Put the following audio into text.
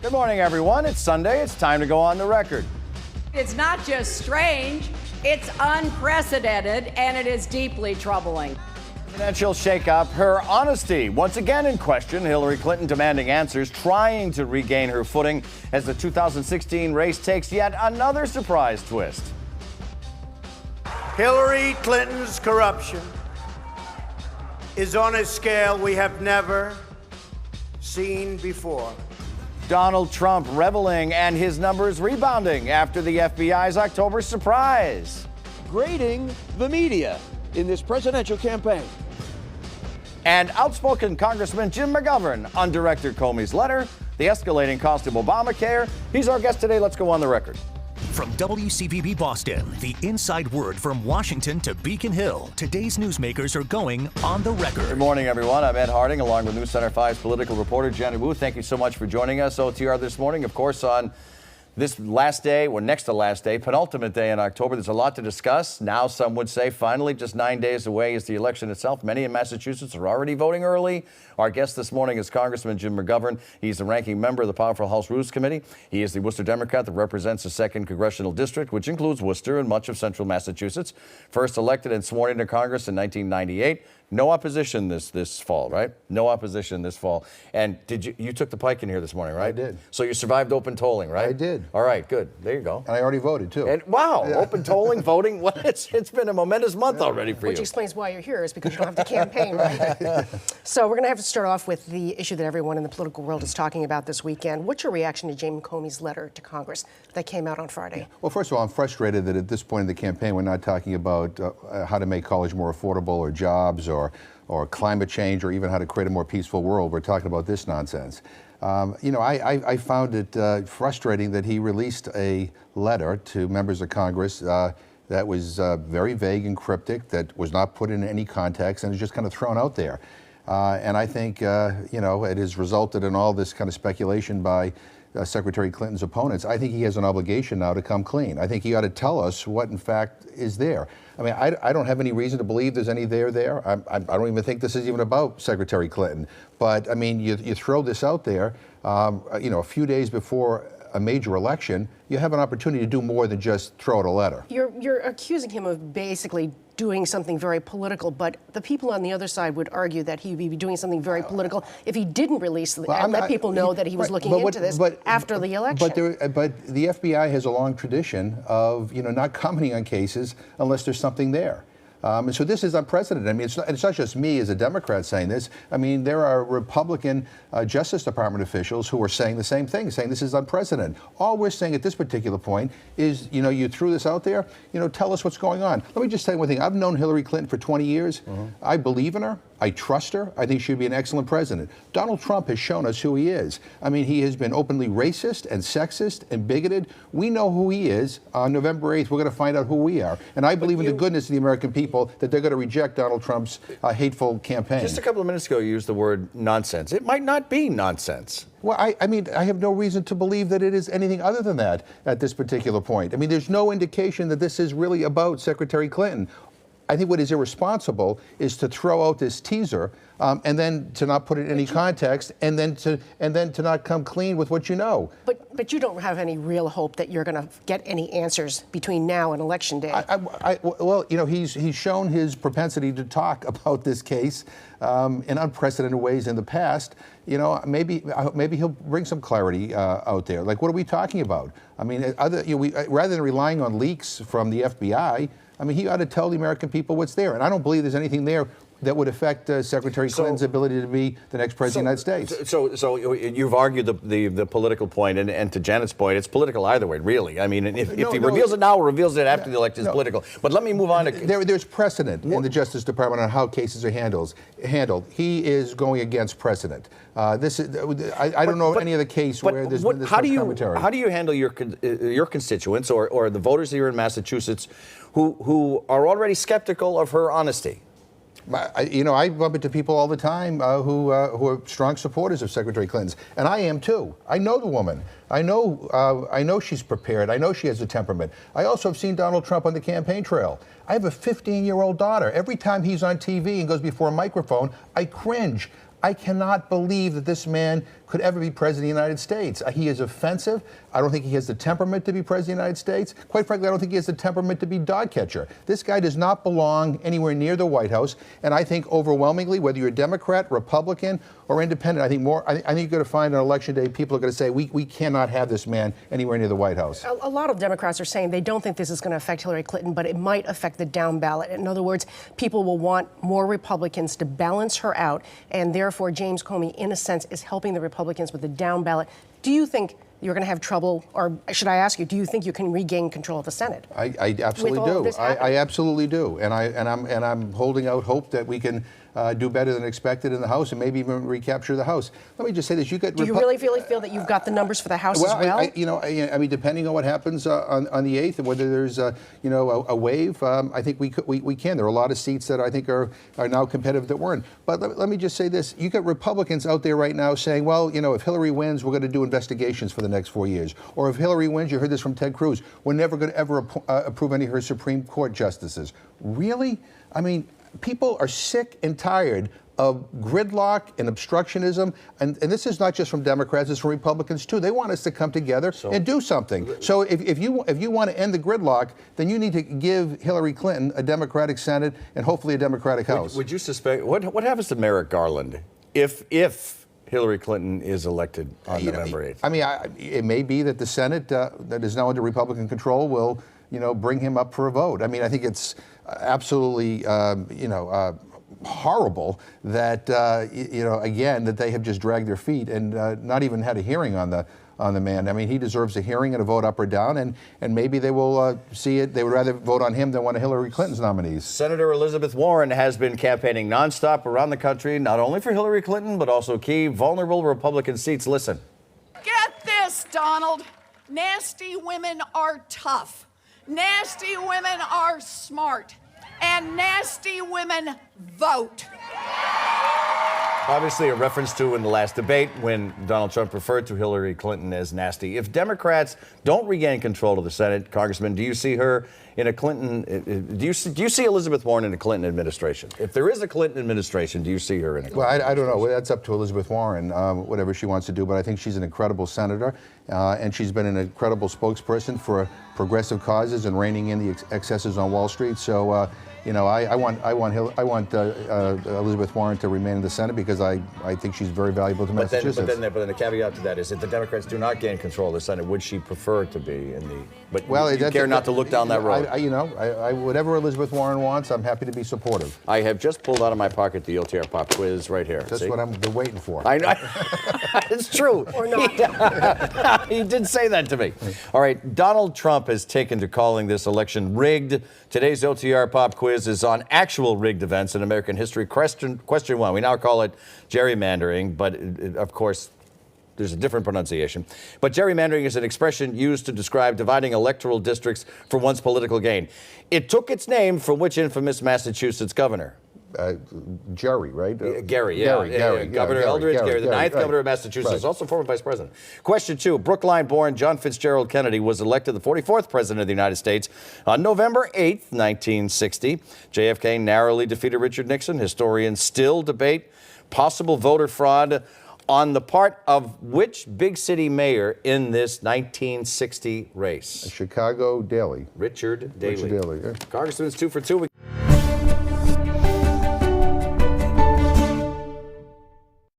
Good morning, everyone. It's Sunday. It's time to go on the record. It's not just strange, it's unprecedented, and it is deeply troubling. Presidential shakeup, her honesty once again in question. Hillary Clinton demanding answers, trying to regain her footing as the 2016 race takes yet another surprise twist. Hillary Clinton's corruption is on a scale we have never seen before. Donald Trump reveling and his numbers rebounding after the FBI's October surprise. Grading the media in this presidential campaign. And outspoken Congressman Jim McGovern on Director Comey's letter, the escalating cost of Obamacare. He's our guest today. Let's go on the record. From WCPB Boston, the inside word from Washington to Beacon Hill, today's newsmakers are going on the record. Good morning, everyone. I'm Ed Harding, along with News Center 5's political reporter Jenny Wu. Thank you so much for joining us. OTR this morning, of course, on this last day, or next to last day, penultimate day in October. There's a lot to discuss. Now, some would say, finally, just 9 days away is the election itself. Many in Massachusetts are already voting early. Our guest this morning is Congressman Jim McGovern. He's the ranking member of the powerful House Rules Committee. He is the Worcester Democrat that represents the 2nd Congressional District, which includes Worcester and much of central Massachusetts. First elected and sworn into Congress in 1998. No opposition this fall, right? No opposition this fall. And you took the pike in here this morning, right? I did. So you survived open tolling, right? I did. All right, good. There you go. And I already voted, too. And wow, yeah. Open tolling, voting. Well, it's been a momentous month already for you. Which explains why you're here, is because you don't have to campaign, right? So we're going to have to start off with the issue that everyone in the political world is talking about this weekend. What's your reaction to James Comey's letter to Congress that came out on Friday? Well, first of all, I'm frustrated that at this point in the campaign, we're not talking about how to make college more affordable or jobs or climate change or even how to create a more peaceful world. We're talking about this nonsense. I found it frustrating that he released a letter to members of Congress that was very vague and cryptic, that was not put in any context, and was just kind of thrown out there. And I think, it has resulted in all this kind of speculation by Secretary Clinton's opponents. I think he has an obligation now to come clean. I think he ought to tell us what, in fact, is there. I mean, I don't have any reason to believe there's any there. I don't even think this is even about Secretary Clinton. But, I mean, you throw this out there, a few days before a major election, you have an opportunity to do more than just throw out a letter. You're accusing him of basically doing something very political, but the people on the other side would argue that he would be doing something very political if he didn't release and let people know that he was looking into this after the election. But the FBI has a long tradition of not commenting on cases unless there's something there. And so this is unprecedented. I mean, it's not just me as a Democrat saying this. I mean, there are Republican Justice Department officials who are saying the same thing, saying this is unprecedented. All we're saying at this particular point is, you threw this out there, tell us what's going on. Let me just tell you one thing. I've known Hillary Clinton for 20 years. I believe in her. I trust her. I think she'd be an excellent president. Donald Trump has shown us who he is. I mean, he has been openly racist and sexist and bigoted. We know who he is. On November 8th, we're going to find out who we are. And I believe in the goodness of the American people that they're going to reject Donald Trump's hateful campaign. Just a couple of minutes ago, you used the word nonsense. It might not be nonsense. Well, I mean, I have no reason to believe that it is anything other than that at this particular point. I mean, there's no indication that this is really about Secretary Clinton. I think what is irresponsible is to throw out this teaser and then to not put it in any context, and then to not come clean with what you know. But you don't have any real hope that you're going to get any answers between now and Election Day. Well, he's shown his propensity to talk about this case in unprecedented ways in the past. Maybe he'll bring some clarity out there. Like, what are we talking about? I mean, rather than relying on leaks from the FBI. I mean, he ought to tell the American people what's there. And I don't believe there's anything there that would affect Secretary Clinton's ability to be the next president of the United States. So you've argued the political point, and to Janet's point, it's political either way, really. I mean, if he reveals it now or reveals it after the election, it's political. But let me move on to... There's precedent in the Justice Department on how cases are handled. He is going against precedent. I don't know of any other case where there's been this much commentary. How do you handle your constituents or the voters here in Massachusetts who are already skeptical of her honesty? I bump into people all the time who are strong supporters of Secretary Clinton's, and I am too. I know the woman. I know she's prepared. I know she has a temperament. I also have seen Donald Trump on the campaign trail. I have a 15-year-old daughter. Every time he's on TV and goes before a microphone, I cringe. I cannot believe that this man could ever be president of the United States. He is offensive. I don't think he has the temperament to be president of the United States. Quite frankly, I don't think he has the temperament to be dog catcher. This guy does not belong anywhere near the White House. And I think overwhelmingly, whether you're a Democrat, Republican, or independent, I think you're going to find on election day, people are going to say, we cannot have this man anywhere near the White House. A lot of Democrats are saying they don't think this is going to affect Hillary Clinton, but it might affect the down ballot. In other words, people will want more Republicans to balance her out, and therefore James Comey, in a sense, is helping the Republicans with the down ballot. Do you think you're going to have trouble, or should I ask you, do you think you can regain control of the Senate? I absolutely do. I absolutely do, and I'm holding out hope that we can do better than expected in the House, and maybe even recapture the House. Let me just say this: do you really feel that you've got the numbers for the House as well? I mean, depending on what happens on the 8th, and whether there's a wave, I think we can. There are a lot of seats that I think are now competitive that weren't. But let me just say this: you got Republicans out there right now saying, well, if Hillary wins, we're going to do investigations for the next 4 years. Or if Hillary wins, you heard this from Ted Cruz, we're never going to ever approve any of her Supreme Court justices. Really? I mean, people are sick and tired of gridlock and obstructionism, and this is not just from Democrats, it's from Republicans too. They want us to come together and do something. So if you want to end the gridlock, then you need to give Hillary Clinton a Democratic Senate and hopefully a Democratic House. Would you suspect what happens to Merrick Garland if Hillary Clinton is elected on November 8th? I mean, it may be that the Senate that is now under Republican control will bring him up for a vote. I mean, I think it's absolutely horrible that again that they have just dragged their feet and not even had a hearing on the man. I mean, he deserves a hearing and a vote up or down, and maybe they will see it. They would rather vote on him than one of Hillary Clinton's nominees. Senator Elizabeth Warren has been campaigning nonstop around the country, not only for Hillary Clinton, but also key vulnerable Republican seats. Listen. Get this, Donald. Nasty women are tough. Nasty women are smart. And nasty women vote. Obviously a reference to in the last debate when Donald Trump referred to Hillary Clinton as nasty. If Democrats don't regain control of the Senate, Congressman, do you see her in a Clinton, do you see Elizabeth Warren in a Clinton administration? If there is a Clinton administration, do you see her in a Clinton administration? I don't know. That's up to Elizabeth Warren, whatever she wants to do, but I think she's an incredible senator, and she's been an incredible spokesperson for progressive causes and reining in the excesses on Wall Street. So, I want Elizabeth Warren to remain in the Senate because I think she's very valuable to Massachusetts. But then the caveat to that is if the Democrats do not gain control of the Senate, would she prefer to be in the? But you care not to look down that road. Whatever Elizabeth Warren wants, I'm happy to be supportive. I have just pulled out of my pocket the OTR Pop quiz right here. That's what I'm been waiting for. I know. It's true. Or not. He did say that to me. All right. Donald Trump has taken to calling this election rigged. Today's OTR Pop quiz is on actual rigged events in American history. Question one. We now call it gerrymandering, but of course, there's a different pronunciation. But gerrymandering is an expression used to describe dividing electoral districts for one's political gain. It took its name from which infamous Massachusetts governor? Jerry, right? Gary, yeah. Governor Eldridge Gary, the ninth governor of Massachusetts, also former vice president. Question two. Brookline-born John Fitzgerald Kennedy was elected the 44th president of the United States on November 8th, 1960. JFK narrowly defeated Richard Nixon. Historians still debate possible voter fraud on the part of which big city mayor in this 1960 race? Chicago Daley. Richard Daley. Richard Daley, yeah. Congressman's 2 for 2.